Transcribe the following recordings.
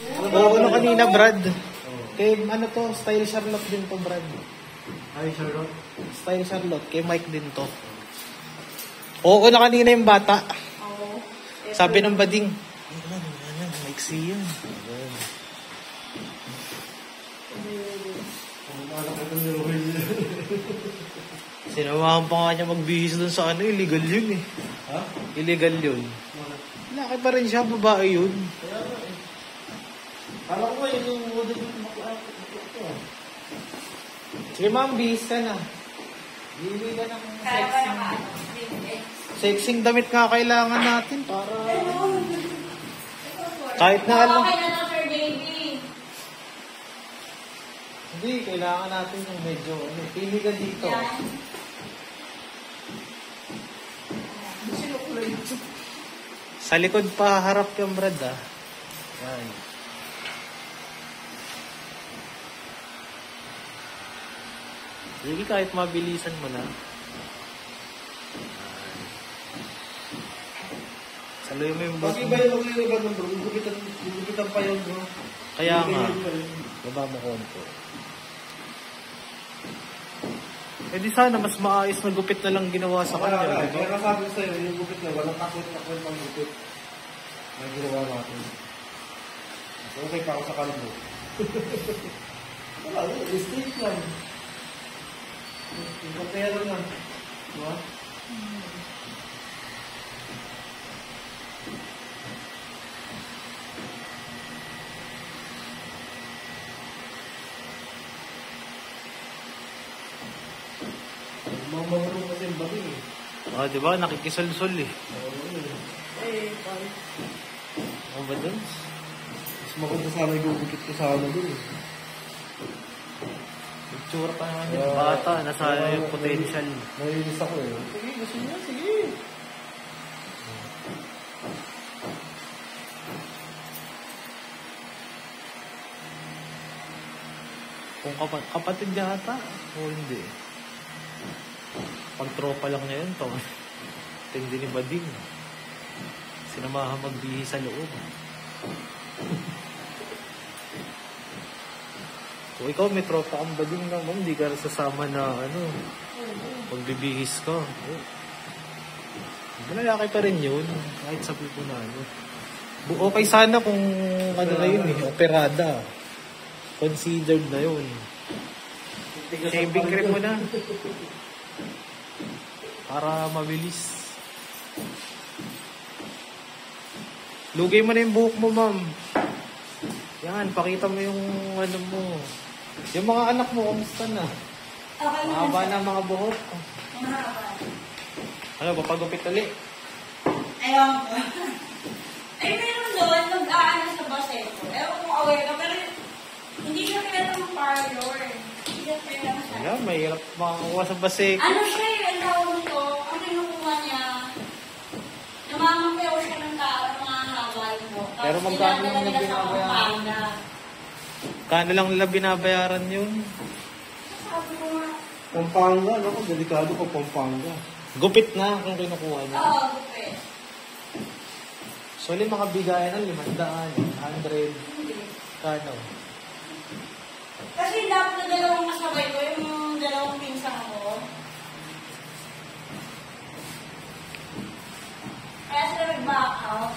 Oo, ano kanina, Brad? Kay, ano to, Style Charlotte din to, Brad. Ay, Charlotte? Style Charlotte, kay Mike din to. Oo, na kanina yung bata. Oo. Sabi ng bading, Mike siya. Sinamahan pa nga niya magbihis dun sa ano, illegal yun eh. Ha? Illegal yun. Laki pa rin siya, babae yun. Kaya nga eh. Kala ko ba yung model yung maklaro? Sige ma'am, bihis ka na. Bihis ka ng Kaya ba sexing. naman? Sexing damit nga kailangan natin para... Kahit na alam. Okay na lang, sir, baby. Hindi, kailangan natin yung medyo, ano, pili ka dito. Yan. Sa likod pa, harap yung Brad ah. Yan. Sige, kahit mabilisan mo na. Saluhin mo yung boss Bakit mo. ba yung iba ng bro? Gugupitan pa yun bro. Kaya nga. Gugupitan pa yun. Baba mo konti. Eh di sana mas maayos na gupit na lang ginawa sa kanya. Kaya Diba? kaya sabi ko sa'yo, yung gupit na walang kakot na kwentang gupit. Ang ginawa natin. Okay pa ako sa kalbo. Wala, straight lang. Yung kapero lang. Diba? Mamamaro kasi yung bali eh. Ah, di ba? Nakikisul-sul eh. Eh, pare. Ano ba dun? Mas maganda sana yung gugupit ko sana dun eh. Itsura pa naman yung bata. Nasayang yung potential. Naiinis ako eh. Sige, gusto niya, sige. Kung kapatid niya ata. O hindi. Pag tropa lang niya yun, to. Tindi ni Bading. Sinamahan magbihis sa loob. Kung ikaw may tropa kang Bading naman, hindi ka sasama na ano, magbibihis ka. Malalaki pa rin yun, kahit sabi ko na ano. Okay sana kung ano na yun eh, operada. Considered na yun. Shaving cream mo na. Para mabilis. Lugay mo na yung buhok mo, ma'am. Yan, pakita mo yung ano mo. Yung mga anak mo, kamusta na? Okay na. Mahaba na mga buhok. Mahaba. Ano, papagupit ulit? Ewan ko. Ay, meron doon, nag-aano sa baseto. Ewan kung aware ka, pero hindi siya pwede ng parlor. Hindi siya pwede ng Wala, mahirap makakuha sa basik. Ano siya eh, ang tawag nito, ang kinukuha niya, namamapayaw siya ng tao ng mga hawal mo. Pero magkano lang na binabayaran? Kano lang nila binabayaran yun? Sabi ko nga, Pampanga, no? Delikado ko Pampanga. Gupit na kung kinukuha niya. oo, gupit. So, mga bigayan ng 500, 100, Hindi. kano? Kasi dapat na dalawang kasabay ko, yung dalawang pinsang ko. Kaya sila nag-back out.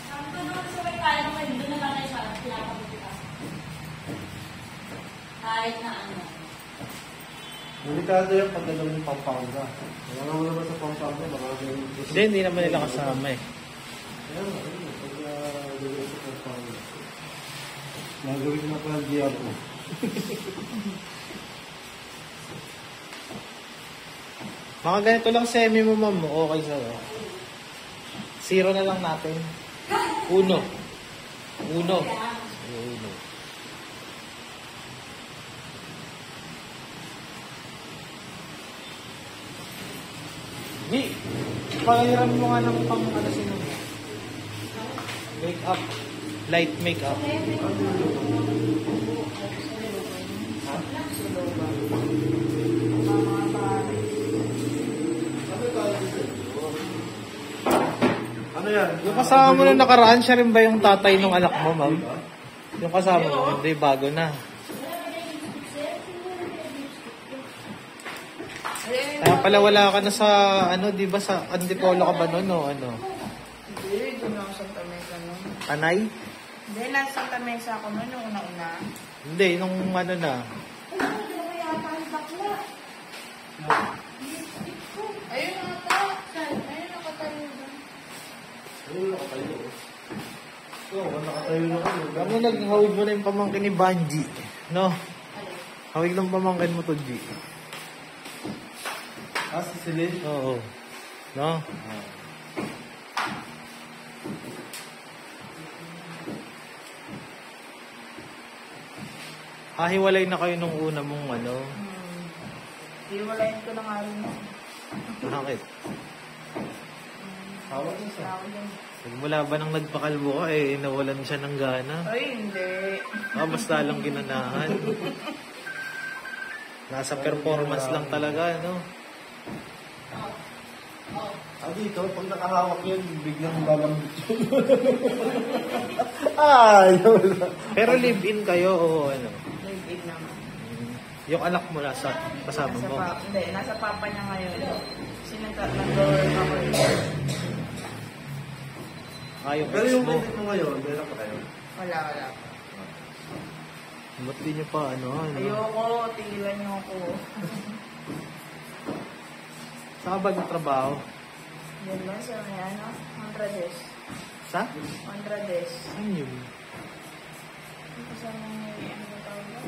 Sabi ko naman sabay tayo naman, doon na lang tayo sa pinapagupita. Kahit na ano. Delikado yung pagdalaw ng Pampanga. Wala mo naman sa Pampanga, marami yung... Hindi naman nila kasama eh. Kaya nga, ayun, pagdalaw sa Pampanga. Nagawin na pa ang diabo. Mga ganito lang semi mo, ma'am. Okay sa'yo. 0 na lang natin. 1. 1. 1. Di, palahiran mo nga ng pang ano sino. Make up. Light make up. Ano yan? Yung kasama mo nung nakaraan, siya rin ba yung tatay ng anak mo, ma'am? Yung kasama mo, hindi, bago na. Kaya pala wala ka na sa, ano, di ba sa Antipolo ka ba nun, o ano? Hindi, doon ako sa Santa Mesa nun. Anay? Hindi, nasa Santa Mesa ako nun, yung una-una. Hindi, nung ano na. Ayun ata. Ayun, nakatayo doon. Ayun, nakatayo. Oo, nakatayo na kayo. Kamo naghawig mo na yung pamangkin ni Banji. No? Hawig ng pamangkin mo to, G. Ah, si Celine? Oo. No? Hiwalay na kayo nung una mong ano. Iwalayin ko na nga rin. Bakit? Hawak niya sa. Tawag yan. Mula ba nang nagpakalbo ka, nawalan siya ng gana? Ay, hindi. Mas lalang ginanahan. Nasa performance lang talaga, no? Ah, dito, pag nakahawak yun, biglang lalambit yun. Ay, wala. Pero live-in kayo o ano? Live-in naman. Yung anak mo nasa kasama mo? Hindi, nasa papa niya ngayon. Nag-door ako rin. Yung Pero ex yung mo. kapit mo ngayon, meron pa kayo? Wala. Ba't di nyo pa ano? Ayoko, tigilan niyo ako. Saan ka ba nagtrabaho? Yan ba sa may ano? Honrades. Sa? Honrades. Saan yun? Dito sa may ano yung tawag ba?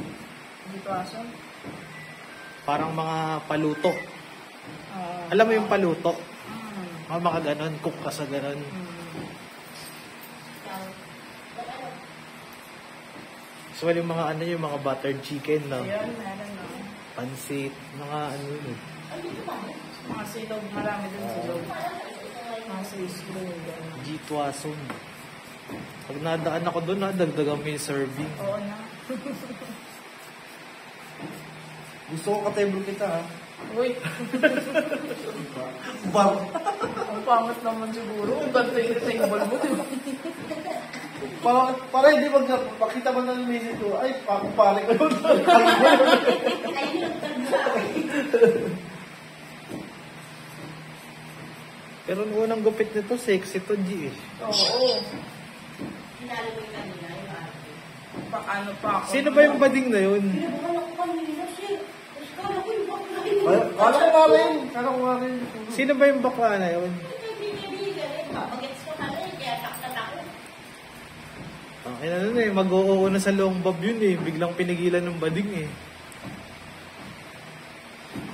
Dito aso? Parang mga paluto. Oo. Alam mo yung paluto? Mm. Mga ganon, cook ka sa ganon. So, yung mga ano yung mga buttered chicken, no? Ayun, meron na. Pansit, mga ano yun eh. Mga silog, marami din silog. Mga sislo, gano'n. Jitwason. Pag nadaan ako doon, dagdagan mo yung serving. Oo na. Gusto ko katebro kita, ha? Uy, Bar. ang pangat naman siguro. Ang ganda yung table mo, di ba? Para hindi magpakita mo ng misis ko, ay, pakupari ko yun. Pero nung unang gupit nito, sexy to, G eh. Oo. Paano pa ako? Sino ba yung bading na yun? Kala ko nga rin. Kala ko nga rin. Sino ba yung bakla na yun? Okay na nun mag-oo na sa long bob yun eh. Biglang pinigilan ng bading eh.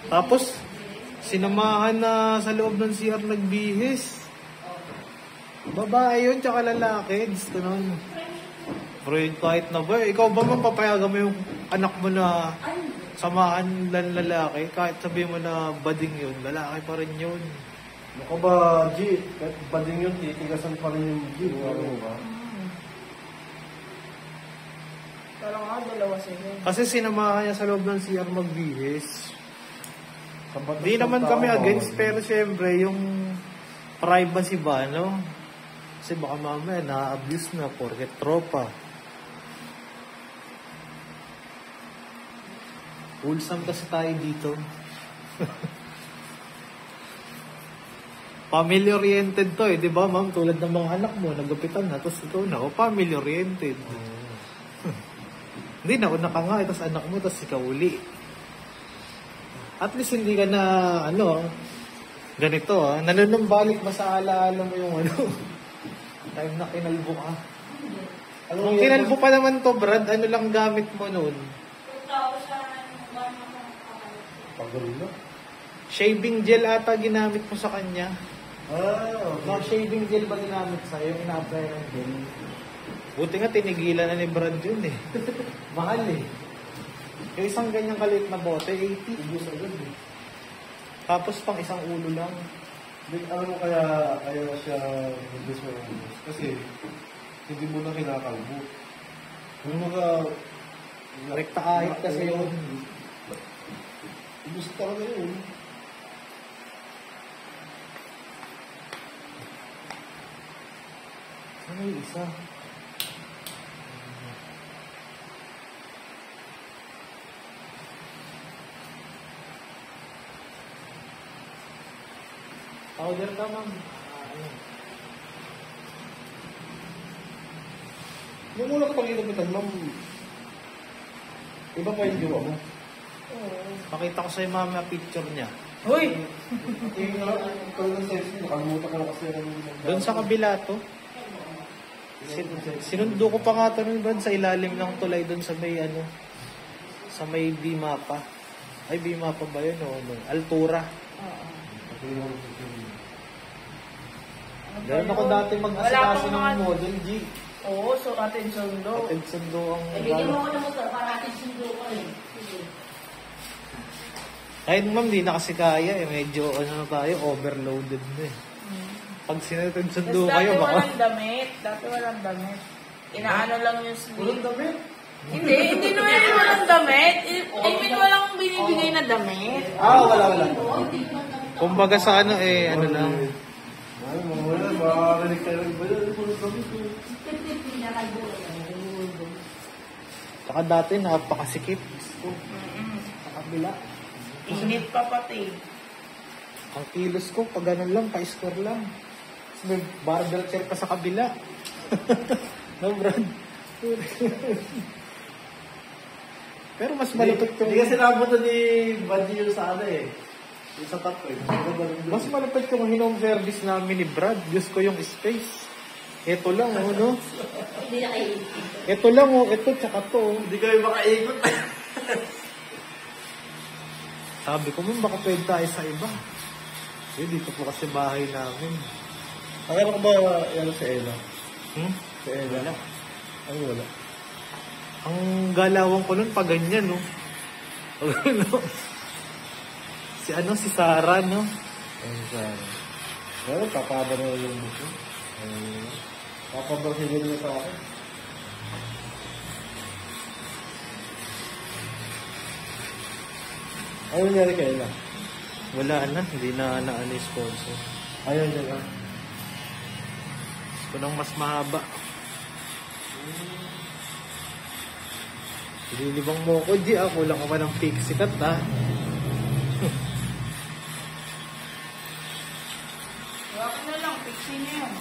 Tapos, sinamahan na sa loob ng CR nagbihis. Babae yun, tsaka lalaki. Gusto nun. Friend, kahit na ba, ikaw ba man papayagan mo yung anak mo na samahan ng lalaki? Kahit sabihin mo na bading yun, lalaki pa rin yun. Ano ka ba, G? Kahit bading yun, titigasan pa rin yung G. Ano mo ba? Pero nga, dalawa sila. Kasi sinamahan niya sa loob ng CR magbihis. Sa batas Di ng naman tao, kami against, bawal. pero syempre, yung privacy ba, no? Kasi baka mamaya na-abuse na porket tropa. Wholesome kasi tayo dito. Family-oriented to di ba ma'am? Tulad ng mga anak mo, nagupitan na, tapos ikaw na, family-oriented. Hindi, nauna ka nga, tapos anak mo, tapos ikaw uli. At least hindi ka na, ganito nanunumbalik ba sa alaala mo yung time na kinalbo ka? Kung kinalbo pa naman to, Brad, ano lang gamit mo noon? Pagano na. Shaving gel ata ginamit mo sa kanya. Ah, No, okay. shaving gel ba ginamit sa'yo? Yung ina-apply ng gel? Buti nga tinigilan na ni Brad yun eh. Mahal eh. Yung isang ganyang kaliit na bote, 80. Ubus agad eh. Tapos pang isang ulo lang. Alam mo kaya siya ubus mo yung ubus. Kasi, hindi mo na kinakalbo. Yung mga... Rekta ahit kasi yun. Ubus talaga yun. Ano yung isa? Powder ka, ma'am. Ayun. Yung una ko pag-inabitan, ma'am, iba pa yung jowa mo. Oo. Pakita ko sa'yo, ma'am, na picture niya. Hoy! Yung talagang sex mo, nakalimutan ko na kasi Doon sa kabila to. Sinundo ko pa nga ito nun, Brad, sa ilalim ng tulay doon sa may ano, sa may Bimapa. Ay, Bimapa ba yun? O, ano? Altura. Oo. Meron ako dati mag-asikaso ng model, G. Oo, so atin sundo. Atid sundo ang... Bigyan mo ako ng motor para atin sundo ko rin. Sige. Kahit ma'am, di na kasi kaya eh. Medyo ano na tayo, overloaded na eh. Pag sinatid sundo Tapos kayo, dati baka... walang damit. Dati walang damit. Inaano lang yung sleeve. Walang damit. Hindi naman yung walang damit. I mean, walang binibigay na damit. Wala. Kumbaga sa ano eh, ano lang. Ay, wala. Makakarinig kayo ng bayan. Walang damit. Saka dati, napakasikip. Sa kabila. Init pa pati. Ang kilos ko, pag ganun lang, pa-score lang. Tapos may barbell chair pa sa kabila. No, Brad? Pero mas malupit yung... Hindi kasi nabutan ni Buddy yung sa ano eh. Yung sa top eh. Mas malupit yung home service namin ni Brad. Diyos ko yung space. Ito lang, oh, no? Hindi na kayo. Ito lang, oh. Ito, tsaka to, oh. Hindi kayo makaikot. Sabi ko, baka pwede tayo sa iba. Eh, dito po kasi bahay namin. Akala ko ba yan sa Ella? Sa Ella? Wala. Ay, wala. Ang galawang ko nun, pag ganyan, no? Pag ano? Si Sarah, no? Ayun sa... Well, papaba na yung buko. Papaba siya niya sa akin. Ano nangyari kay Ella? Wala na, hindi na ano yung sponsor. Ayun niya lang. Gusto nang mas mahaba. Ililibang mo ko, G. Kulang ka pa ng pixie cut, ha? Wala na lang, pixie na yan.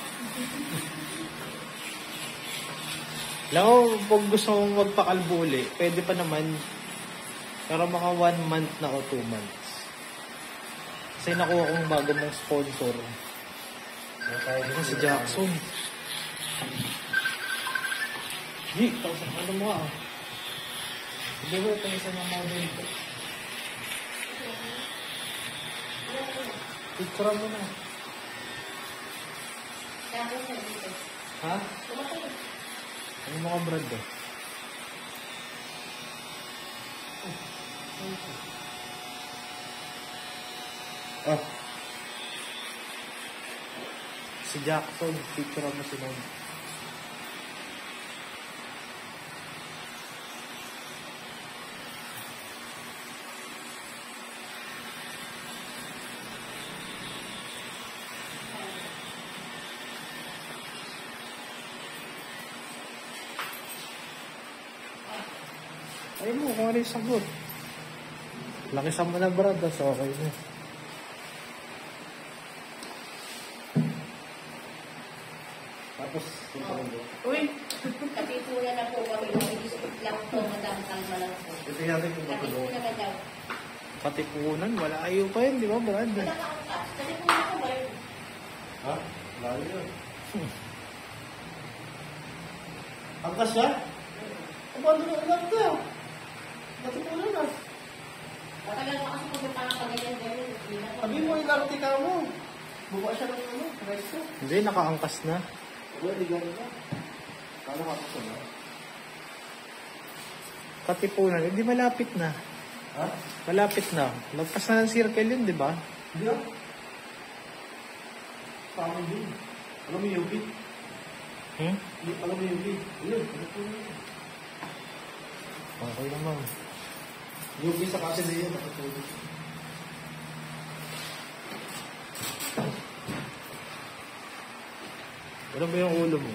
Alam mo, pag gusto mong magpakalbo uli, pwede pa naman. Pero mga 1 month na o 2 months. Kasi nakuha kong bago mong sponsor. Ano si Jackson? G, tausap ano mo ah. Hindi mo ito isa ng model ko. Picture mo na. Ha? Ano mo ka, Brad eh? Ah, Si Jackson, picture mo si Mom. Ay mo, kung ano yung sagot. Lakisan mo na, Brad, so okay na. tapos, Uy! Katipunan na po kami. Nag-isip lang po. Madamtang na lang po. ito natin kung matulog. Katipunan na daw. Katipunan, wala ayaw pa yun, di ba, Brad? Wala ka ang taas. Katipunan ka ba yun? Ha? Layo yun. Angkas siya? Abando na lang ito. Matipunan na. Matagal pa kasi pumunta ka ganyan-ganyan. Sabi mo, ilarte ka mo. Buka siya ng ano, resto. Hindi, nakaangkas na. Wala, di gano'n na. Paano kapos na? Katipunan, hindi malapit na. Ha? Malapit na. Lagpas na ng circle yun, di ba? Hindi ah. Paano yun? Alam mo yung UP? Alam mo yung UP? Yun, katipunan yun. Okay naman. UP sa kasi na yun, nakatulog. Ano ba yung ulo mo?